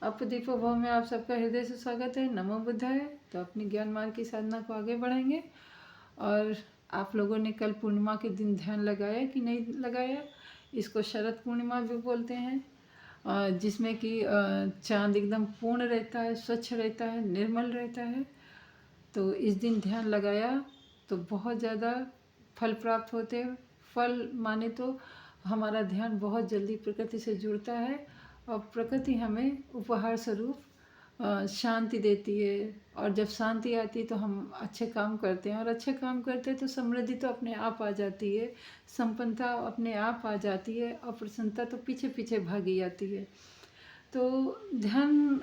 अपदीपो भव में आप सबका हृदय से स्वागत है। नमो बुद्धाय। तो अपनी ज्ञान मार्ग की साधना को आगे बढ़ाएंगे। और आप लोगों ने कल पूर्णिमा के दिन ध्यान लगाया कि नहीं लगाया? इसको शरद पूर्णिमा भी बोलते हैं, जिसमें कि चांद एकदम पूर्ण रहता है, स्वच्छ रहता है, निर्मल रहता है। तो इस दिन ध्यान लगाया तो बहुत ज़्यादा फल प्राप्त होते हैं। फल माने तो हमारा ध्यान बहुत जल्दी प्रकृति से जुड़ता है और प्रकृति हमें उपहार स्वरूप शांति देती है। और जब शांति आती है तो हम अच्छे काम करते हैं, और अच्छे काम करते हैं तो समृद्धि तो अपने आप आ जाती है, संपन्नता अपने आप आ जाती है, और प्रसन्नता तो पीछे पीछे भागी जाती है। तो ध्यान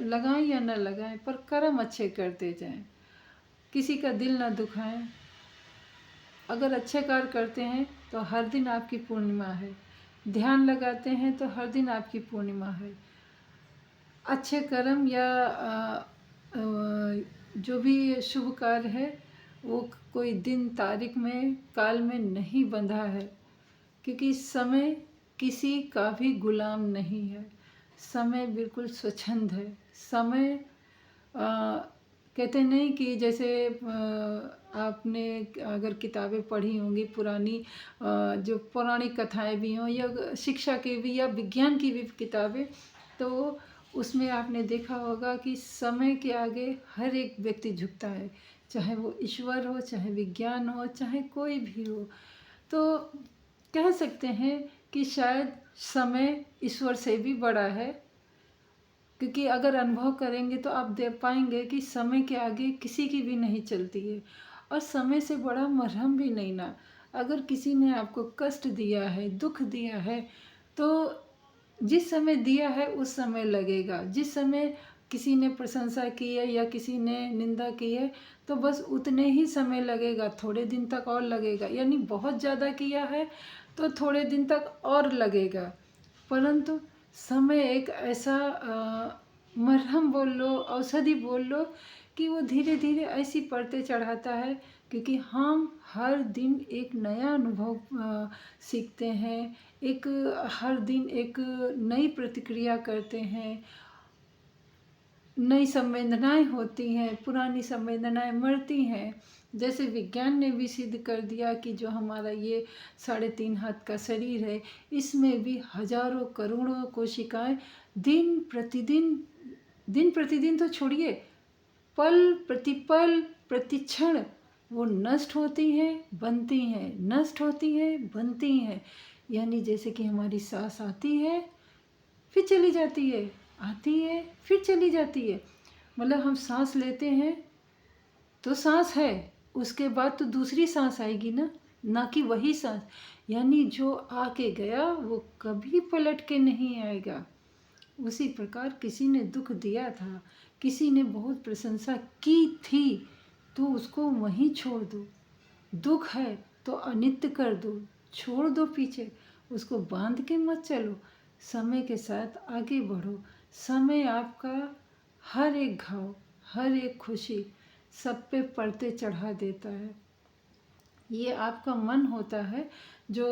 लगाएं या न लगाएं, पर कर्म अच्छे करते जाएं, किसी का दिल न दुखाएं। अगर अच्छे कार्य करते हैं तो हर दिन आपकी पूर्णिमा है, ध्यान लगाते हैं तो हर दिन आपकी पूर्णिमा है। अच्छे कर्म या जो भी शुभ कार्य है वो कोई दिन तारीख में काल में नहीं बंधा है, क्योंकि समय किसी का भी गुलाम नहीं है। समय बिल्कुल स्वच्छंद है। समय कहते नहीं कि जैसे आपने अगर किताबें पढ़ी होंगी पुरानी, जो पौराणिक कथाएं भी हों या शिक्षा की भी या विज्ञान की भी किताबें, तो उसमें आपने देखा होगा कि समय के आगे हर एक व्यक्ति झुकता है, चाहे वो ईश्वर हो, चाहे विज्ञान हो, चाहे कोई भी हो। तो कह सकते हैं कि शायद समय ईश्वर से भी बड़ा है, क्योंकि अगर अनुभव करेंगे तो आप देख पाएंगे कि समय के आगे किसी की भी नहीं चलती है, और समय से बड़ा मरहम भी नहीं ना। अगर किसी ने आपको कष्ट दिया है, दुख दिया है, तो जिस समय दिया है उस समय लगेगा। जिस समय किसी ने प्रशंसा की है या किसी ने निंदा की है तो बस उतने ही समय लगेगा, थोड़े दिन तक और लगेगा। यानी बहुत ज़्यादा किया है तो थोड़े दिन तक और लगेगा। परंतु समय एक ऐसा मरहम बोल लो, औषधि बोल लो, कि वो धीरे धीरे ऐसी परतें चढ़ाता है, क्योंकि हम हर दिन एक नया अनुभव सीखते हैं, एक हर दिन एक नई प्रतिक्रिया करते हैं, नई संवेदनाएं होती हैं, पुरानी संवेदनाएं मरती हैं। जैसे विज्ञान ने भी सिद्ध कर दिया कि जो हमारा ये 3.5 हाथ का शरीर है, इसमें भी हजारों करोड़ों कोशिकाएं दिन प्रतिदिन तो छोड़िए, पल प्रतिपल प्रतिक्षण वो नष्ट होती हैं, बनती हैं, नष्ट होती हैं, बनती हैं। यानी जैसे कि हमारी सांस आती है फिर चली जाती है, आती है फिर चली जाती है। मतलब हम सांस लेते हैं तो सांस है, उसके बाद तो दूसरी सांस आएगी ना कि वही सांस। यानी जो आके गया वो कभी पलट के नहीं आएगा। उसी प्रकार किसी ने दुख दिया था, किसी ने बहुत प्रशंसा की थी, तो उसको वहीं छोड़ दो। दुख है तो अनित्य कर दो, छोड़ दो पीछे, उसको बांध के मत चलो। समय के साथ आगे बढ़ो। समय आपका हर एक घाव, हर एक खुशी सब पे परते चढ़ा देता है। ये आपका मन होता है जो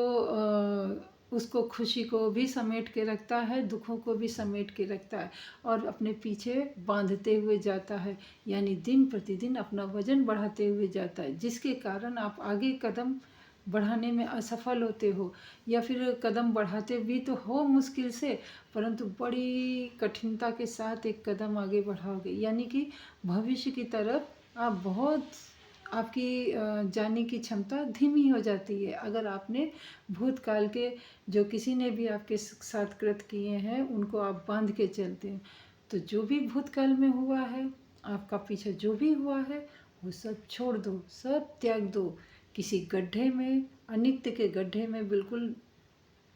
उसको खुशी को भी समेट के रखता है, दुखों को भी समेट के रखता है और अपने पीछे बांधते हुए जाता है। यानी दिन प्रतिदिन अपना वजन बढ़ाते हुए जाता है, जिसके कारण आप आगे कदम बढ़ाने में असफल होते हो, या फिर कदम बढ़ाते भी तो हो मुश्किल से, परंतु बड़ी कठिनता के साथ एक कदम आगे बढ़ाओगे। यानी कि भविष्य की तरफ आप बहुत, आपकी जाने की क्षमता धीमी हो जाती है। अगर आपने भूतकाल के जो किसी ने भी आपके साथ कृत किए हैं उनको आप बांध के चलते हैं, तो जो भी भूतकाल में हुआ है, आपका पीछे जो भी हुआ है, वो सब छोड़ दो, सब त्याग दो। किसी गड्ढे में, अनित्य के गड्ढे में बिल्कुल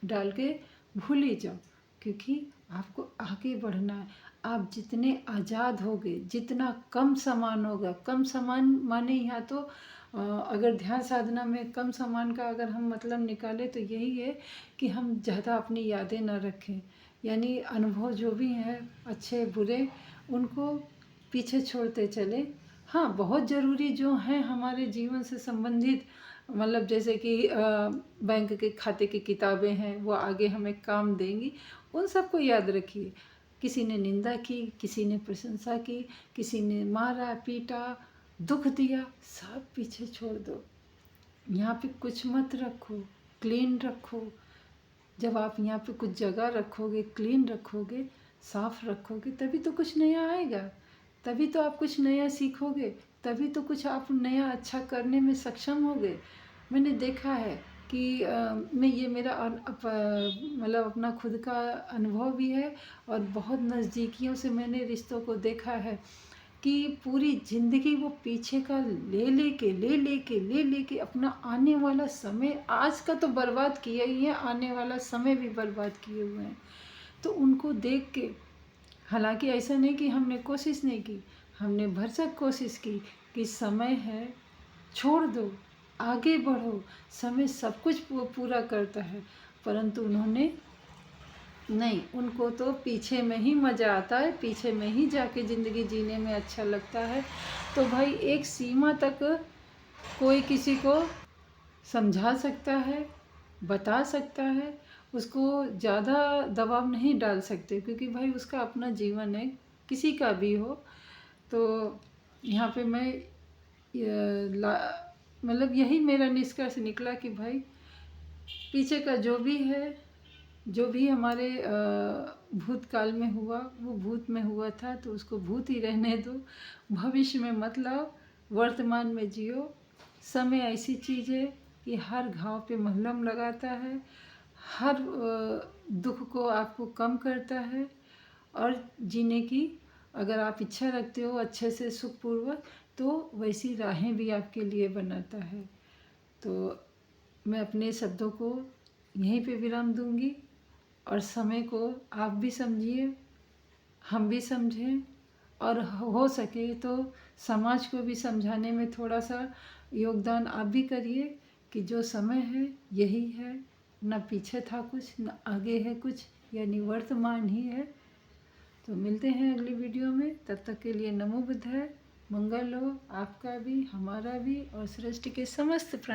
डाल के भूल ही जाओ, क्योंकि आपको आगे बढ़ना है। आप जितने आज़ाद होगे, जितना कम सामान होगा, कम सामान माने यहाँ तो अगर ध्यान साधना में कम सामान का अगर हम मतलब निकालें तो यही है कि हम ज़्यादा अपनी यादें ना रखें। यानी अनुभव जो भी हैं अच्छे बुरे, उनको पीछे छोड़ते चले। हाँ, बहुत ज़रूरी जो हैं हमारे जीवन से संबंधित, मतलब जैसे कि बैंक के खाते की किताबें हैं, वो आगे हमें काम देंगी, उन सबको याद रखिए। किसी ने निंदा की, किसी ने प्रशंसा की, किसी ने मारा पीटा, दुख दिया, सब पीछे छोड़ दो। यहाँ पे कुछ मत रखो, क्लीन रखो। जब आप यहाँ पे कुछ जगह रखोगे, क्लीन रखोगे, साफ रखोगे, तभी तो कुछ नया आएगा, तभी तो आप कुछ नया सीखोगे, तभी तो कुछ आप नया अच्छा करने में सक्षम होगे। मैंने देखा है कि मैं ये मेरा मतलब अपना खुद का अनुभव भी है, और बहुत नज़दीकियों से मैंने रिश्तों को देखा है कि पूरी ज़िंदगी वो पीछे का ले लेके अपना आने वाला समय, आज का तो बर्बाद किया ही है, आने वाला समय भी बर्बाद किए हुए हैं। तो उनको देख के, हालांकि ऐसा नहीं कि हमने कोशिश नहीं की, हमने भरसक कोशिश की कि समय है, छोड़ दो, आगे बढ़ो, समय सब कुछ पूरा करता है। परंतु उन्होंने नहीं, उनको तो पीछे में ही मज़ा आता है, पीछे में ही जाके ज़िंदगी जीने में अच्छा लगता है। तो भाई एक सीमा तक कोई किसी को समझा सकता है, बता सकता है, उसको ज़्यादा दबाव नहीं डाल सकते, क्योंकि भाई उसका अपना जीवन है, किसी का भी हो। तो यहाँ पे मैं मतलब यही मेरा निष्कर्ष निकला कि भाई पीछे का जो भी है, जो भी हमारे भूतकाल में हुआ, वो भूत में हुआ था, तो उसको भूत ही रहने दो, भविष्य में मत लाओ, वर्तमान में जियो। समय ऐसी चीज़ है कि हर घाव पे मलहम लगाता है, हर दुख को आपको कम करता है, और जीने की अगर आप इच्छा रखते हो अच्छे से सुखपूर्वक, तो वैसी राहें भी आपके लिए बनाता है। तो मैं अपने शब्दों को यहीं पे विराम दूंगी, और समय को आप भी समझिए, हम भी समझें, और हो सके तो समाज को भी समझाने में थोड़ा सा योगदान आप भी करिए कि जो समय है यही है, ना पीछे था कुछ, ना आगे है कुछ, यानी वर्तमान ही है। तो मिलते हैं अगली वीडियो में, तब तक के लिए नमो बुद्धाय। मंगल हो आपका भी, हमारा भी, और सृष्टि के समस्त